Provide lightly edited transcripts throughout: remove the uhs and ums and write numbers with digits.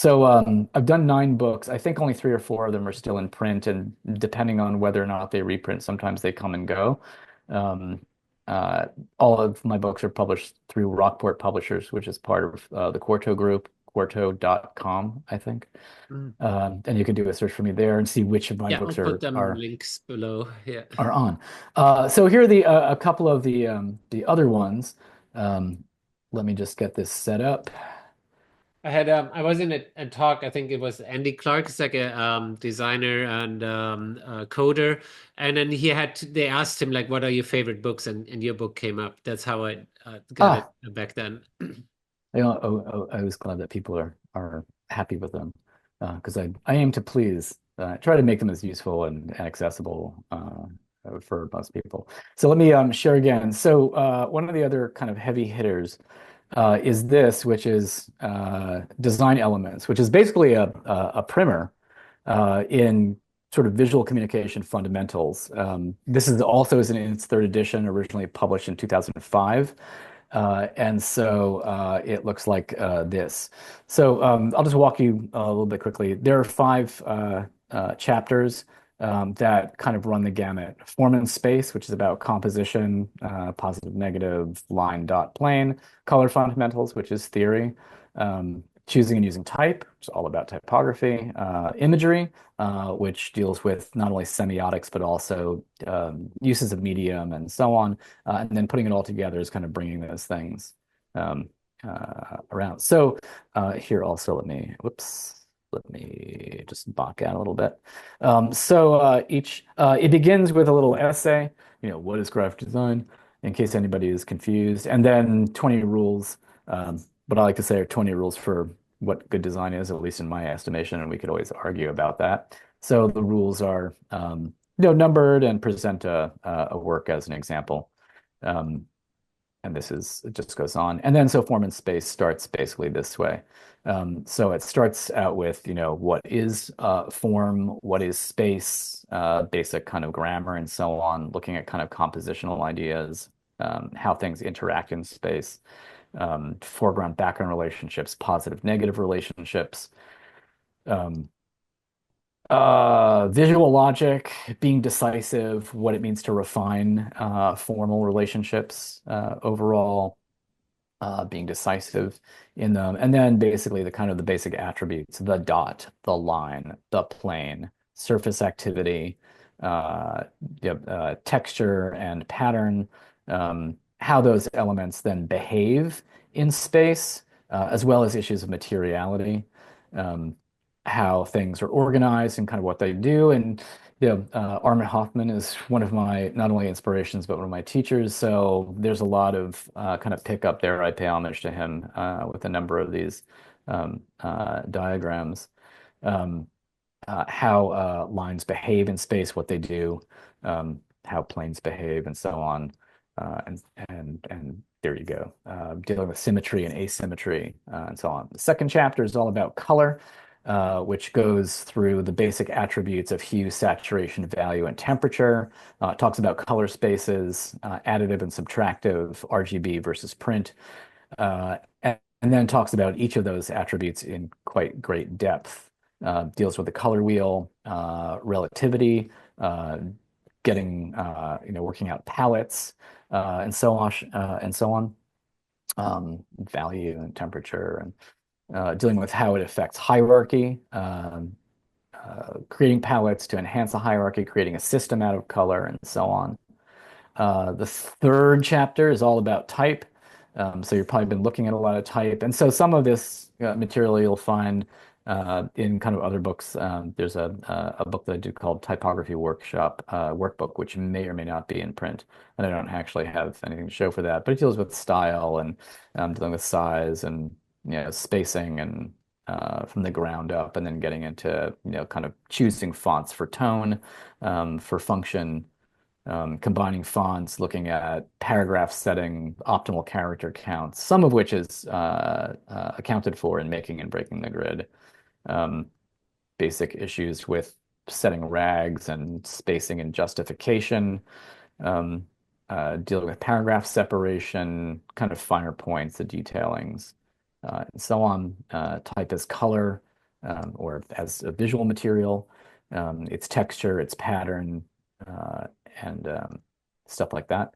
So I've done 9 books. I think only 3 or 4 of them are still in print, and depending on whether or not they reprint, sometimes they come and go. Um, uh, all of my books are published through Rockport Publishers, which is part of the Quarto Group, quarto.com, I think. Mm. And you can do a search for me there and see which of my Yeah, I'll books put are them are links below. Yeah. are on. So here are a couple of the other ones. Um, Let me just get this set up. I was in a talk, I think it was Andy Clark, is like a designer and coder. And then they asked him like, what are your favorite books? And your book came up. That's how I got it Ah, back then. I was glad that people are happy with them because I aim to please, try to make them as useful and accessible for most people. So let me share again. So one of the other kind of heavy hitters is this, which is design elements, which is basically a primer in sort of visual communication fundamentals. This is also is in its third edition, originally published in 2005. And so it looks like this. So I'll just walk you a little bit quickly. There are 5 chapters that kind of run the gamut. Form and space, which is about composition, positive, negative, line, dot, plane. Color fundamentals, which is theory. Choosing and using type, which is all about typography. Imagery, which deals with not only semiotics, but also uses of medium and so on. And then putting it all together is kind of bringing those things um, around. So here also, let me just back out a little bit. It begins with a little essay, what is graphic design, in case anybody is confused, and then 20 rules. What I like to say are 20 rules for what good design is, at least in my estimation, and we could always argue about that. So the rules are, numbered and present a work as an example. Um, and it just goes on. And then so form and space starts basically this way. So it starts out with, what is form, what is space, basic kind of grammar and so on, looking at kind of compositional ideas, how things interact in space, foreground, background relationships, positive, negative relationships, um, visual logic, being decisive, what it means to refine formal relationships overall, being decisive in them, and then basically the kind of the basic attributes, the dot, the line, the plane, surface activity, uh, texture and pattern, how those elements then behave in space, as well as issues of materiality. Um, how things are organized and kind of what they do. And Armin Hoffman is one of my not only inspirations but one of my teachers. So there's a lot of kind of pick up there. I pay homage to him with a number of these diagrams. Um, how lines behave in space, what they do, how planes behave, and so on. And there you go. Dealing with symmetry and asymmetry, and so on. The second chapter is all about color, which goes through the basic attributes of hue, saturation, value, and temperature. It talks about color spaces, additive and subtractive, RGB versus print, and then talks about each of those attributes in quite great depth. Deals with the color wheel, relativity, uh, working out palettes, and so on, value and temperature, and dealing with how it affects hierarchy, creating palettes to enhance a hierarchy, creating a system out of color, and so on. The third chapter is all about type. So you've probably been looking at a lot of type. And so some of this material you'll find in kind of other books. There's a book that I do called Typography Workshop Workbook, which may or may not be in print. And I don't actually have anything to show for that, but it deals with style and dealing with size and spacing and from the ground up, and then getting into kind of choosing fonts for tone, for function, combining fonts, looking at paragraph setting, optimal character counts, some of which is accounted for in making and breaking the grid. Um, Basic issues with setting rags and spacing and justification, um, dealing with paragraph separation, kind of finer points, the detailings, and so on. Type as color, or as a visual material, its texture, its pattern, uh, and stuff like that.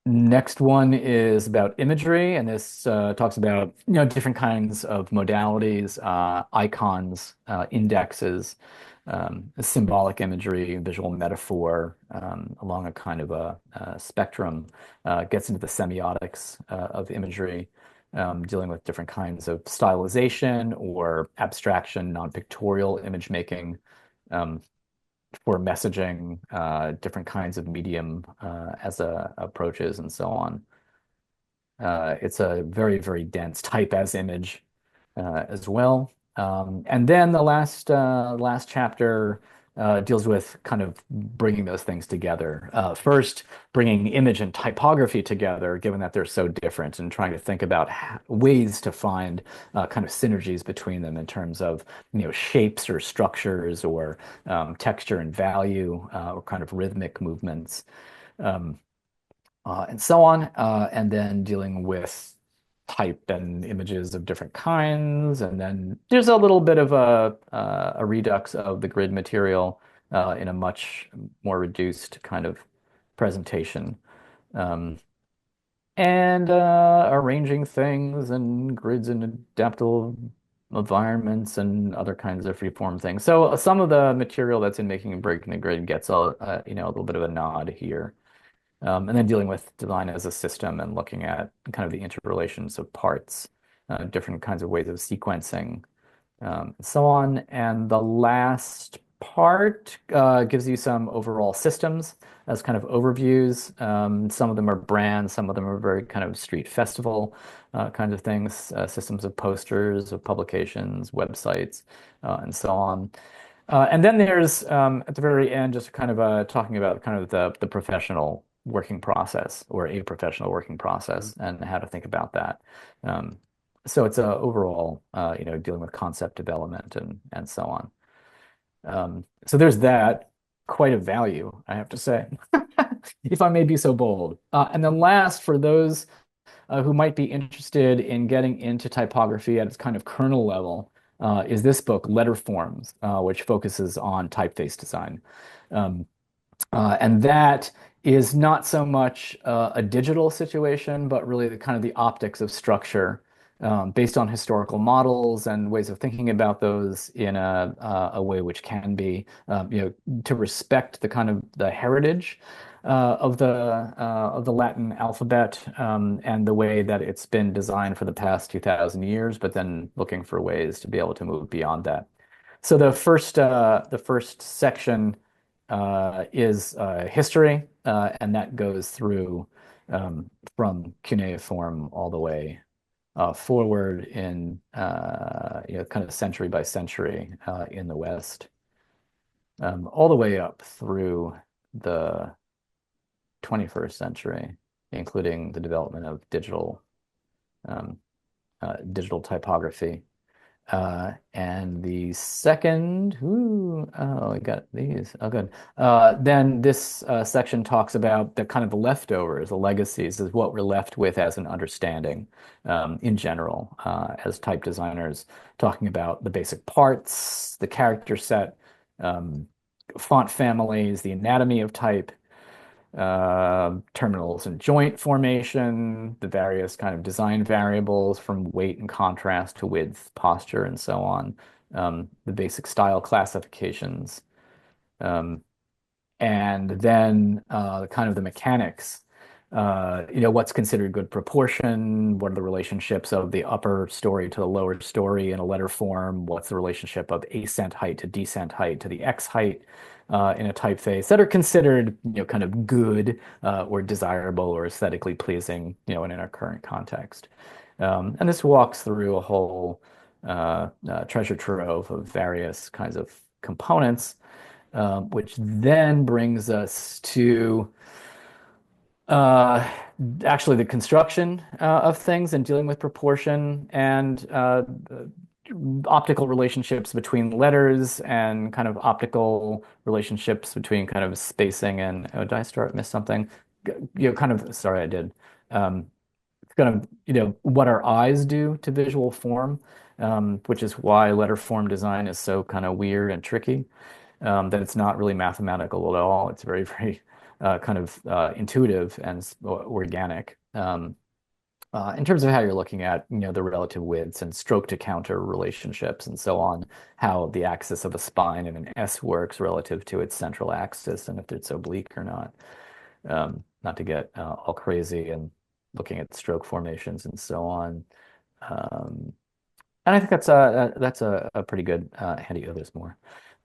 Next one is about imagery, and this talks about different kinds of modalities, icons, indexes, symbolic imagery, visual metaphor, along a kind of a spectrum. Gets into the semiotics of imagery, dealing with different kinds of stylization or abstraction, non-pictorial image making. Um, for messaging, different kinds of medium as approaches and so on. It's a very, very dense type as image as well. And then the last chapter deals with kind of bringing those things together. First, bringing image and typography together, given that they're so different, and trying to think about ways to find kind of synergies between them in terms of shapes or structures or texture and value or kind of rhythmic movements. Um, and so on, and then dealing with type and images of different kinds, and then there's a little bit of a redux of the grid material in a much more reduced kind of presentation, um, and arranging things and grids in adaptable environments and other kinds of freeform things. So some of the material that's in Making and Breaking the Grid gets a little bit of a nod here. And then dealing with design as a system and looking at kind of the interrelations of parts, different kinds of ways of sequencing, and so on. And the last part gives you some overall systems as kind of overviews. Some of them are brands, some of them are very kind of street festival kinds of things, systems of posters, of publications, websites, and so on. And then there's at the very end just kind of talking about kind of the professional working process or a professional working process and how to think about that. Um, so it's a overall dealing with concept development and so on. So there's that, quite a value, I have to say, if I may be so bold. And then last, for those who might be interested in getting into typography at its kind of kernel level, is this book, Letter Forms, which focuses on typeface design. Um, and that is not so much a digital situation, but really the kind of the optics of structure based on historical models and ways of thinking about those in a way which can be, to respect the kind of the heritage of the Latin alphabet and the way that it's been designed for the past 2,000 years, but then looking for ways to be able to move beyond that. So the first section is history, and that goes through from cuneiform all the way forward in kind of century by century in the West, all the way up through the 21st century, including the development of um, digital typography. And the second, oh, I got these. Oh, good. Then this section talks about the kind of the leftovers, the legacies, is what we're left with as an understanding in general, as type designers, talking about the basic parts, the character set, um, font families, the anatomy of type, terminals and joint formation, the various kind of design variables from weight and contrast to width, posture, and so on, the basic style classifications, um, and then kind of the mechanics. What's considered good proportion? What are the relationships of the upper story to the lower story in a letter form? What's the relationship of ascent height to descent height to the X height in a typeface that are considered, kind of good or desirable or aesthetically pleasing, in our current context. And this walks through a whole treasure trove of various kinds of components, which then brings us to uh, actually the construction of things and dealing with proportion and optical relationships between letters and kind of optical relationships between kind of spacing and, oh, did I miss something? Kind of, sorry, I did. Um, kind of, what our eyes do to visual form, which is why letter form design is so kind of weird and tricky, that it's not really mathematical at all. It's very, very kind of intuitive and organic. In terms of how you're looking at, the relative widths and stroke to counter relationships and so on, how the axis of a spine in an S works relative to its central axis and if it's oblique or not. Not to get all crazy and looking at stroke formations and so on. Um, and I think that's a pretty good handy others more.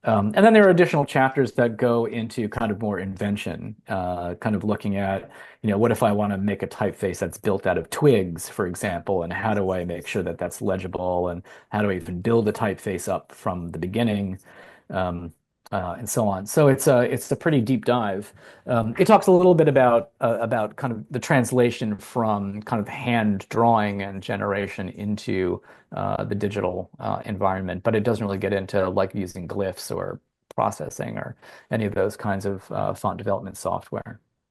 And then there are additional chapters that go into kind of more invention, kind of looking at, what if I want to make a typeface that's built out of twigs, for example, and how do I make sure that that's legible, and how do I even build a typeface up from the beginning, and so on. So it's a pretty deep dive. It talks a little bit about kind of the translation from kind of hand drawing and generation into the digital environment, but it doesn't really get into like using glyphs or processing or any of those kinds of font development software.